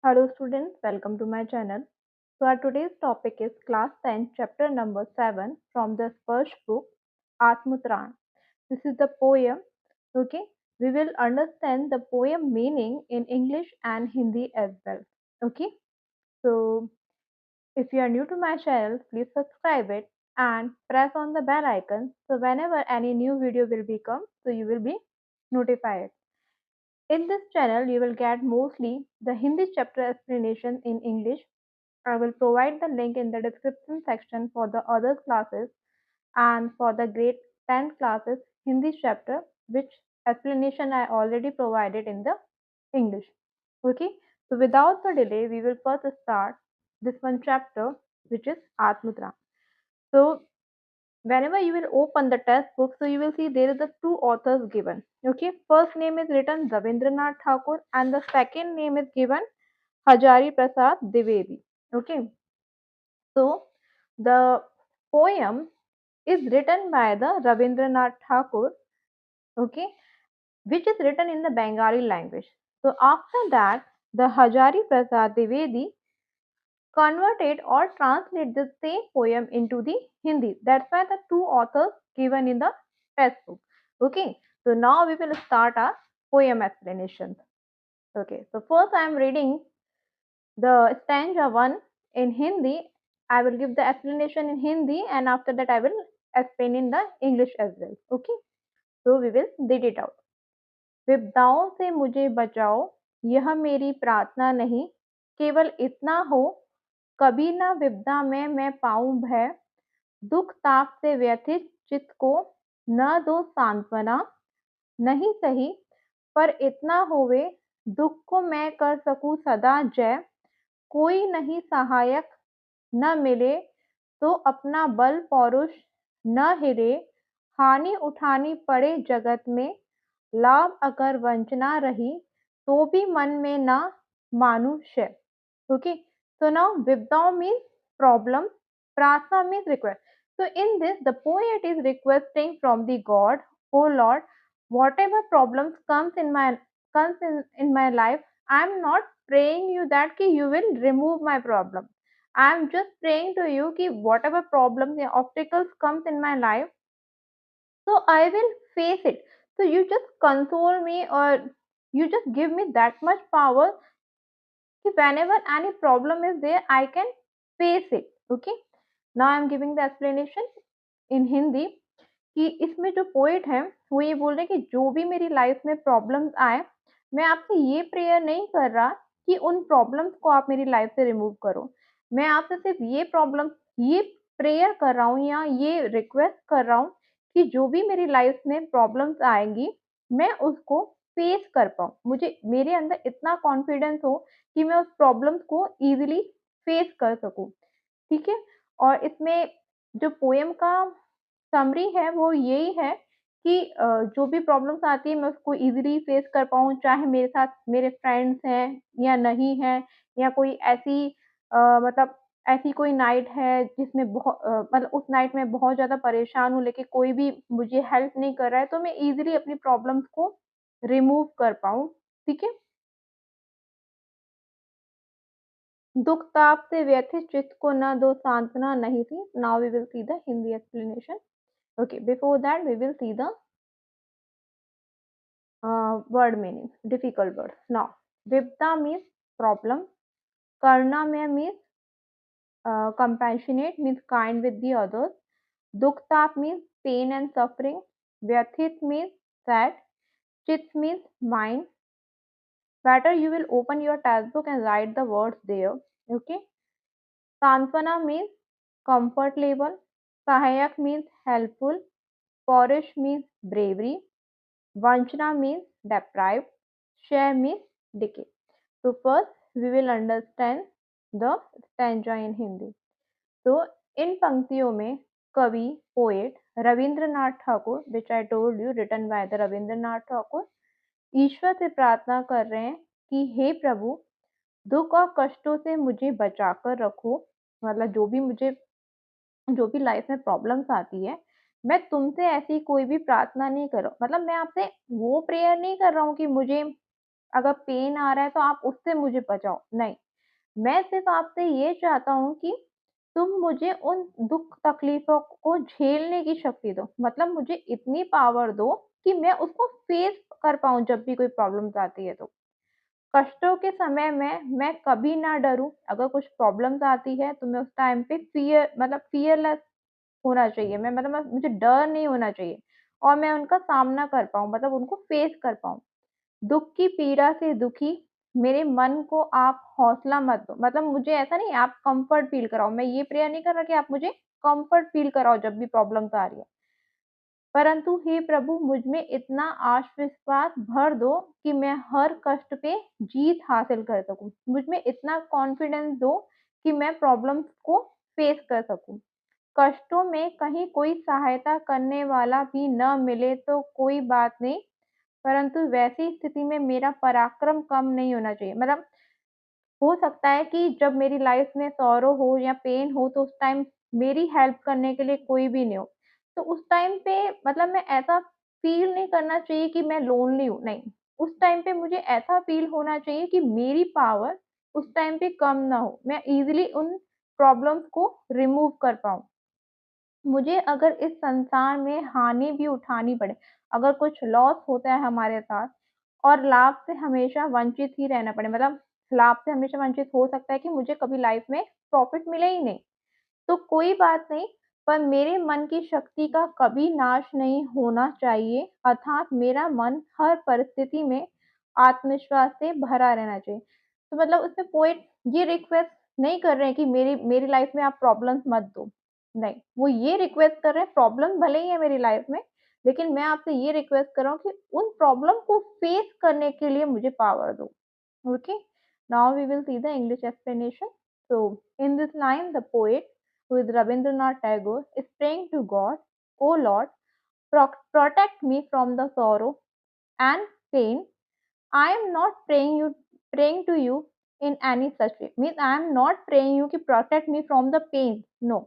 Hello students, welcome to my channel. So our today's topic is class 10 chapter number 7 from the Sparsh book Atmutran. This is the poem. Okay, we will understand the poem meaning in English and Hindi as well. Okay, so if you are new to my channel, please subscribe it and press on the bell icon so whenever any new video will become, so you will be notified. In this channel, you will get mostly the Hindi chapter explanation in English. I will provide the link in the description section for the other classes and for the grade 10 classes Hindi chapter, which explanation I already provided in the English. Okay, so without the delay, we will first start this one chapter, which is Atmudra. So whenever you will open the textbook, so you will see there is the two authors given. Okay, first name is written Ravindranath Thakur and the second name is given Hajari Prasad Dwivedi. Okay, so the poem is written by the Ravindranath Thakur, okay, which is written in the Bengali language. So after that, the Hajari Prasad Dwivedi converted or translate the same poem into the Hindi. That's why the two authors given in the textbook. Okay, so now we will start our poem explanation. Okay, so first I am reading the stanza 1 in Hindi. I will give the explanation in Hindi and after that I will explain in the English as well. Okay, so we will read it out. विपदाओं से मुझे बचाओ, यह मेरी प्रार्थना नहीं, केवल इतना हो कभी न विपदा में मैं पाऊं भय, दुख ताप से व्यथित चित्त को न दो सांत्वना, नहीं सही पर इतना होवे दुख को मैं कर सकूं सदा जय, कोई नहीं सहायक न मिले तो अपना बल पौरुष न हिले, हानि उठानी पड़े जगत में, लाभ अगर वंचना रही तो भी मन में न मानुष्य. Okay, so now Vipdao means problem, Prasna means request. So in this, the poet is requesting from the God, oh Lord, whatever problems comes in my life, I am not praying you that ki you will remove my problem. I am just praying to you ki whatever problems and obstacles comes in my life, so I will face it. So you just console me or you just give me that much power कि whenever any problem is there I can face it. Okay, now I am giving the explanation in Hindi कि इसमें जो poet है वो ये बोल रहे हैं कि जो भी मेरी लाइफ में प्रॉब्लम्स आए, मैं आपसे ये प्रेयर नहीं कर रहा कि उन प्रॉब्लम्स को आप मेरी लाइफ से रिमूव करो, मैं आपसे सिर्फ ये प्रेयर कर रहा हूँ या ये रिक्वेस्ट कर रहा हूँ कि जो भी मेरी लाइफ में प्रॉब्लम्स आएंगी मैं उसको फेस कर पाऊँ, मुझे मेरे अंदर इतना कॉन्फिडेंस हो कि मैं उस प्रॉब्लम्स को इजीली फेस कर सकूँ. ठीक है, और इसमें जो पोएम का समरी है वो यही है कि जो भी प्रॉब्लम्स आती है मैं उसको इजीली फेस कर पाऊँ, चाहे मेरे साथ मेरे फ्रेंड्स हैं या नहीं हैं या कोई ऐसी मतलब ऐसी कोई नाइट है जिसमें मतलब उस नाइट में बहुत ज़्यादा परेशान हूँ लेकिन कोई भी मुझे हेल्प नहीं कर रहा है, तो मैं इजीली अपनी प्रॉब्लम्स को रिमूव कर पाऊँ. ठीक है, दुख ताप से व्यथित चित्त को न दो सांत्वना नहीं थी. Now we will see the Hindi explanation. Okay, before that we will see the word meaning, difficult words. Now, Vipta means problem, Karunamaya means compassionate, means kind with the others, Duktap means pain and suffering, Vyathit means sad, Chit means mind. Better you will open your textbook and write the words there. Okay. Santvana means comfort level, Sahayak means helpful, Porish means bravery, Vanchana means deprived, share means decay. So first we will understand the stanza in Hindi. So इन पंक्तियों में कवि poet Rabindranath Thakur, which I told you written by the Rabindranath Thakur, ईश्वर से प्रार्थना कर रहे हैं कि हे प्रभु दुख और कष्टों से मुझे बचाकर रखो. मतलब जो भी लाइफ में प्रॉब्लम्स आती है, मैं तुमसे ऐसी कोई भी प्रार्थना नहीं कर रहा हूँ, मतलब मैं आपसे वो प्रेयर नहीं कर रहा हूँ कि मुझे अगर पेन आ रहा है तो आप उससे मुझे बचाओ, नहीं। मैं सिर्फ आपसे ये चाहता हूँ कि तुम मुझे उन दुख तकलीफों को झेलने की शक्ति दो, मतलब मुझे इतनी पावर दो कि मैं उसको फेस कर पाऊँ जब भी कोई प्रॉब्लम्स आती है तो। कष्टों के समय में मैं कभी ना डरूँ, अगर कुछ प्रॉब्लम्स आती है तो मैं उस टाइम पे फ़ियरलेस होना चाहिए। मुझे डर नहीं होना चाहिए और मैं उनका सामना कर पाऊँ, मतलब उनको फेस कर पाऊँ। दुःख की पीड़ा से दुखी मेरे मन को आप हौसला मत दो, मतलब मुझे ऐसा नहीं, आप कम्फर्ट फ़ील कराओ। मैं ये प्रेयर नहीं कर रहा कि आप मुझे कम्फर्ट फ़ील कराओ जब भी प्रॉब्लम्स आ रही है। परंतु हे प्रभु, मुझ में इतना आत्मविश्वास भर दो कि मैं हर कष्ट पे जीत हासिल कर सकूँ। मुझ में इतना कॉन्फिडेंस दो कि मैं प्रॉब्लम्स को फेस कर सकूँ। कष्टों में कहीं कोई सहायता करने वाला भी न मिले तो कोई बात नहीं, परंतु वैसी स्थिति में मेरा पराक्रम कम नहीं होना चाहिए। मतलब हो सकता है कि जब मेरी लाइफ में सॉरो हो या पेन हो तो उस टाइम मेरी हेल्प करने के लिए कोई भी नहीं हो। तो उस टाइम पे मतलब मैं ऐसा फ़ील नहीं करना चाहिए कि मैं लोनली हूँ, नहीं। उस टाइम पे मुझे ऐसा फ़ील होना चाहिए कि मेरी पावर उस टाइम पे कम ना हो। मैं ईज़िली उन प्रॉब्लम्स को रिमूव कर पाऊँ। मुझे अगर इस संसार में हानि भी उठानी पड़े, अगर कुछ लॉस होता है हमारे साथ और लाभ से हमेशा वंचित ही रहना पड़े, मतलब लाभ से हमेशा वंचित हो सकता है कि मुझे कभी लाइफ में प्रॉफ़िट मिले ही नहीं, तो कोई बात नहीं, पर मेरे मन की शक्ति का कभी नाश नहीं होना चाहिए, अर्थात मेरा मन हर परिस्थिति में आत्मविश्वास से भरा रहना चाहिए। तो मतलब उसमें पोएट ये रिक्वेस्ट नहीं कर रहे हैं कि मेरी मेरी लाइफ में आप प्रॉब्लम्स मत दो, नहीं, वो ये रिक्वेस्ट कर रहे हैं, प्रॉब्लम भले ही है मेरी लाइफ में, लेकिन मैं आपसे ये रिक्वेस्ट कर रहा हूँ कि उन प्रॉब्लम को फेस करने के लिए मुझे पावर दो। Okay, now we will see the English explanation. So, in this line, the poet, who is Rabindranath Tagore, is praying to God, "O Lord, protect me from the sorrow and pain. I am not praying to you in any such way. Means I am not praying you to protect me from the pain. No,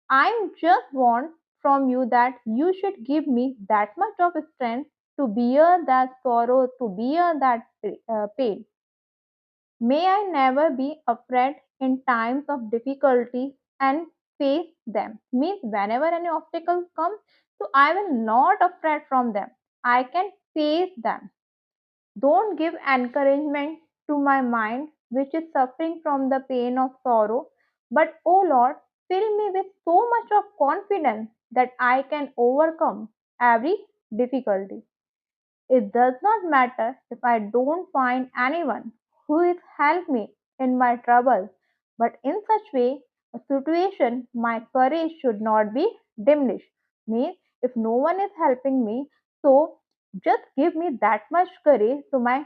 I just want from you that you should give me that much of strength to bear that sorrow, to bear that pain. May I never be afraid in times of difficulty and face them." Means whenever any obstacles come, so I will not afraid from them. I can face them. Don't give encouragement to my mind, which is suffering from the pain of sorrow, but, O Lord, fill me with so much of confidence that I can overcome every difficulty. It does not matter if I don't find anyone who will help me in my trouble, but in such way a situation my courage should not be diminished. Means if no one is helping me, so just give me that much courage so my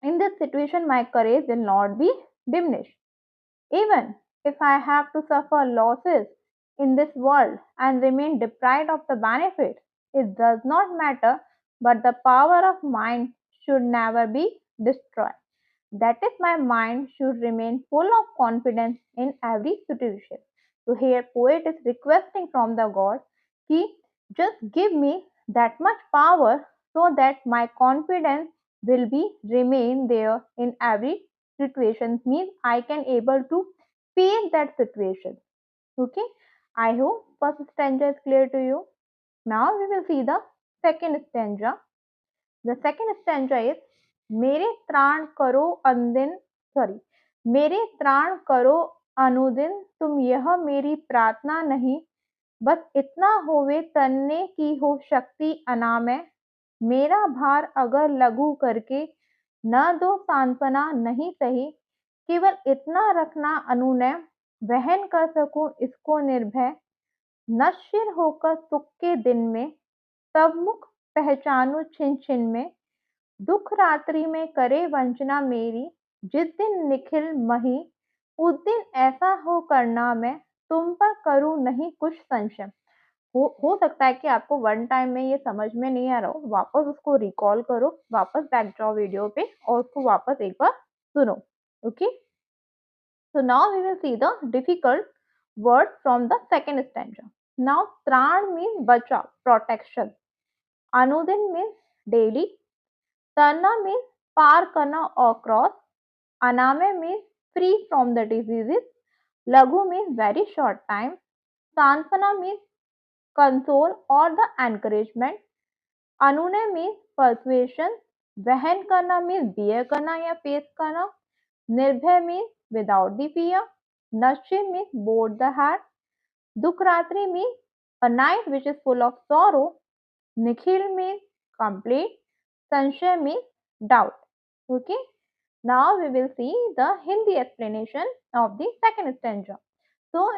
in this situation my courage will not be diminished. Even if I have to suffer losses in this world and remain deprived of the benefits, it does not matter, but the power of mind should never be destroyed. That is, my mind should remain full of confidence in every situation. So here poet is requesting from the God कि just give me that much power so that my confidence will be remain there in every situation, means I can able to face that situation. Okay, I hope first stanza is clear to you. Now we will see the second stanza. The second stanza is मेरे त्राण करो अनदिन sorry मेरे त्राण करो अनुदिन तुम यह मेरी प्रार्थना नहीं, बस इतना होवे तनने की हो शक्ति अनामय, मेरा भार अगर लघु करके न दो सांत्वना नहीं सही, केवल इतना रखना अनुनय, वहन कर सकूं इसको निर्भय, नश्वर होकर सुख के दिन में तब मुख पहचानू छिन छिन में, दुख रात्रि में करे वंचना मेरी, जिस दिन निखिल मही उस दिन ऐसा हो करना मैं, तुम पर करूं नहीं कुछ संशय। हो सकता है कि आपको वन टाइम में ये समझ में नहीं आ रहा हो, वापस उसको रिकॉल करो, वापस बैक जाओ वीडियो पे और उसको वापस एक बार सुनो। Okay, so now we will see the difficult word from the second stanza. Now tran means bacha, protection. Anudin means daily. Tarna means पार करना or cross. Aname means free from the diseases. Laghu means very short time. Santvana means console or the encouragement. Anune means persuasion. वहन करना means bear करना या face करना. Nirbhay means without the fear. Nashchiv means board the heart. Dukratri means a night which is full of sorrow. Nikhil means complete. Sanshay means doubt. Okay. Now we will see the Hindi explanation of the second stanza. So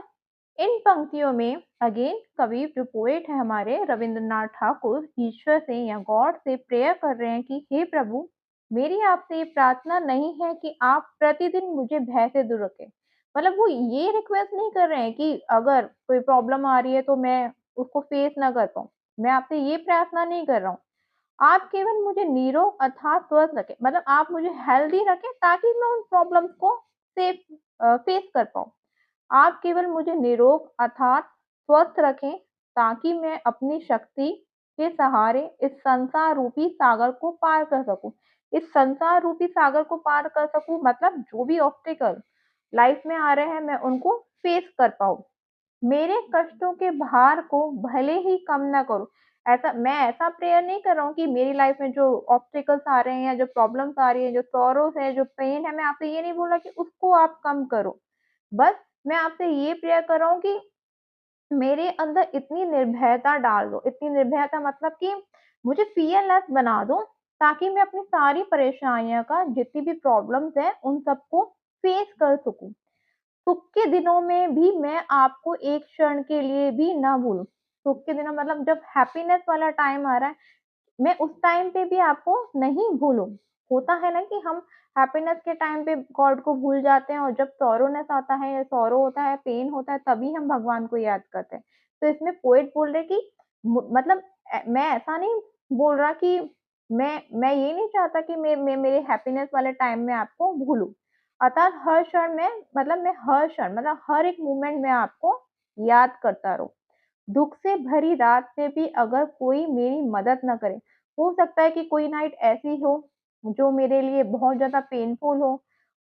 इन पंक्तियों में again कवि जो poet है हमारे रविंद्रनाथ ठाकुर ईश्वर से या गॉड से प्रेयर कर रहे हैं कि हे प्रभु, मेरी आपसे ये प्रार्थना नहीं है कि आप प्रतिदिन मुझे भय से दूर रखें। मतलब वो ये रिक्वेस्ट नहीं कर रहे हैं कि अगर कोई प्रॉब्लम आ रही है तो मैं उसको फेस ना कर पाऊँ। मैं आपसे ये प्रार्थना नहीं कर रहा हूँ। आप केवल मुझे निरोग अर्थात स्वस्थ रखें, मतलब आप मुझे हेल्दी रखें ताकि मैं उन प्रॉब्लम्स को सेफ फेस कर पाऊँ। आप केवल मुझे निरोग अर्थात स्वस्थ रखें ताकि मैं अपनी शक्ति के सहारे इस संसार रूपी सागर को पार कर सकूं। इस संसार रूपी सागर को पार कर सकूं मतलब जो भी ऑब्स्टिकल लाइफ में आ रहे हैं मैं उनको फेस कर पाऊं। मेरे कष्टों के भार को भले ही कम ना करो। ऐसा प्रेयर नहीं कर रहा हूँ कि मेरी लाइफ में जो ऑब्स्टिकल्स आ रहे हैं या जो प्रॉब्लम्स आ रही है, जो सॉरोस है, जो पेन है, मैं आपसे ये नहीं बोल रहा कि उसको आप कम करो। बस मैं आपसे ये प्रेयर कर रहा हूँ कि मेरे अंदर इतनी निर्भयता डाल दो। इतनी निर्भयता मतलब कि मुझे फ़ियरलेस बना दो ताकि मैं अपनी सारी परेशानियों का जितनी भी प्रॉब्लम्स हैं उन सबको फेस कर सकूँ। सुख के दिनों में भी मैं आपको एक क्षण के लिए भी ना भूलूँ। सुख के दिनों मतलब जब हैप्पीनेस वाला टाइम आ रहा है, मैं उस टाइम पे भी आपको नहीं भूलूँ। होता है ना कि हम हैप्पीनेस के टाइम पे गॉड को भूल जाते हैं और जब सॉरोनेस आता है या सॉरो होता है, पेन होता है तभी हम भगवान को याद करते हैं। तो इसमें पोएट बोल रहे कि मतलब मैं ऐसा नहीं बोल रहा कि मैं ये नहीं चाहता कि मैं मेरे हैप्पीनेस वाले टाइम में आपको भूलूँ। अर्थात हर क्षण में मतलब मैं हर क्षण मतलब हर एक मोमेंट में आपको याद करता रहूँ। दुख से भरी रात में भी अगर कोई मेरी मदद ना करे, हो सकता है कि कोई नाइट ऐसी हो जो मेरे लिए बहुत ज़्यादा पेनफुल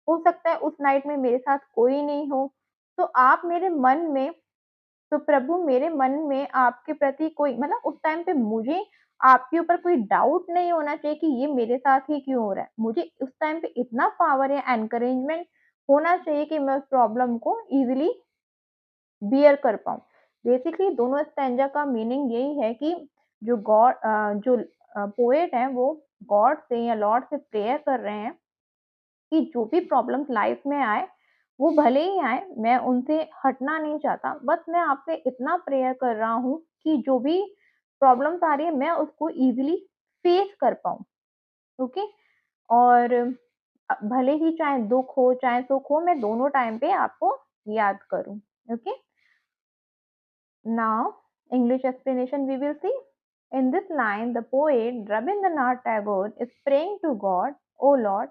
हो सकता है उस नाइट में मेरे साथ कोई नहीं हो, तो आप मेरे मन में तो प्रभु मेरे मन में आपके प्रति कोई मतलब उस टाइम पे मुझे आपके ऊपर कोई डाउट नहीं होना चाहिए कि ये मेरे साथ ही क्यों हो रहा है। मुझे उस टाइम पे इतना पावर या एनकरेजमेंट होना चाहिए कि मैं उस प्रॉब्लम को ईज़िली बियर कर पाऊँ। बेसिकली दोनों स्टैन्ज़ा का मीनिंग यही है कि जो पोएट हैं वो गॉड से या लॉर्ड से प्रेयर कर रहे हैं कि जो भी प्रॉब्लम्स लाइफ में आए, वो भले ही आए, मैं उनसे हटना नहीं चाहता। बस मैं आपसे इतना प्रेयर कर रहा हूँ कि जो भी प्रॉब्लम्स आ रही है, मैं उसको ईज़िली फेस कर पाऊँ, ओके? और भले ही चाहे दुःख हो, चाहे सुख हो, मैं दोनों टाइम पे आपको याद करूँ, okay? Now, English explanation we will see. In this line, the poet Rabindranath Tagore is praying to God, O Lord,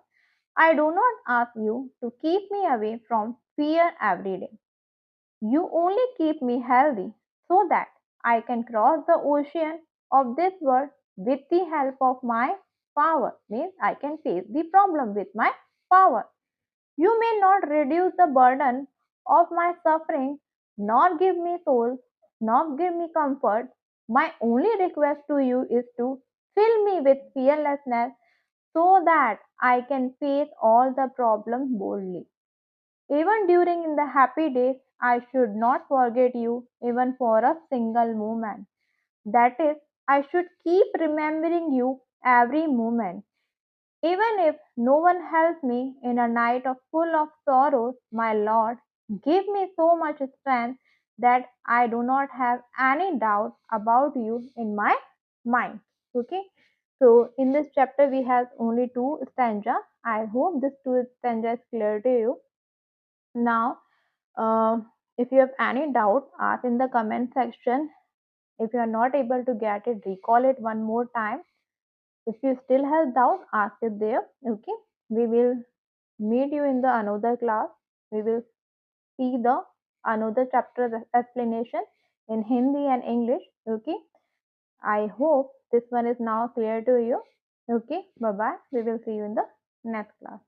I do not ask you to keep me away from fear every day. You only keep me healthy so that I can cross the ocean of this world with the help of my power. Means I can face the problem with my power. You may not reduce the burden of my suffering, nor give me soul, nor give me comfort. My only request to you is to fill me with fearlessness so that I can face all the problems boldly. Even during the happy days, I should not forget you even for a single moment. That is, I should keep remembering you every moment. Even if no one helps me in a night of full of sorrows, my Lord, give me so much strength that I do not have any doubt about you in my mind. Okay. So in this chapter we have only two stanza. I hope this two stanza is clear to you. Now, uh, if you have any doubt, ask in the comment section. If you are not able to get it, recall it one more time. If you still have doubt, ask it there. Okay. We will meet you in the another class. We will see the another chapter explanation in Hindi and English. Okay. I hope this one is now clear to you. Okay. Bye bye. We will see you in the next class.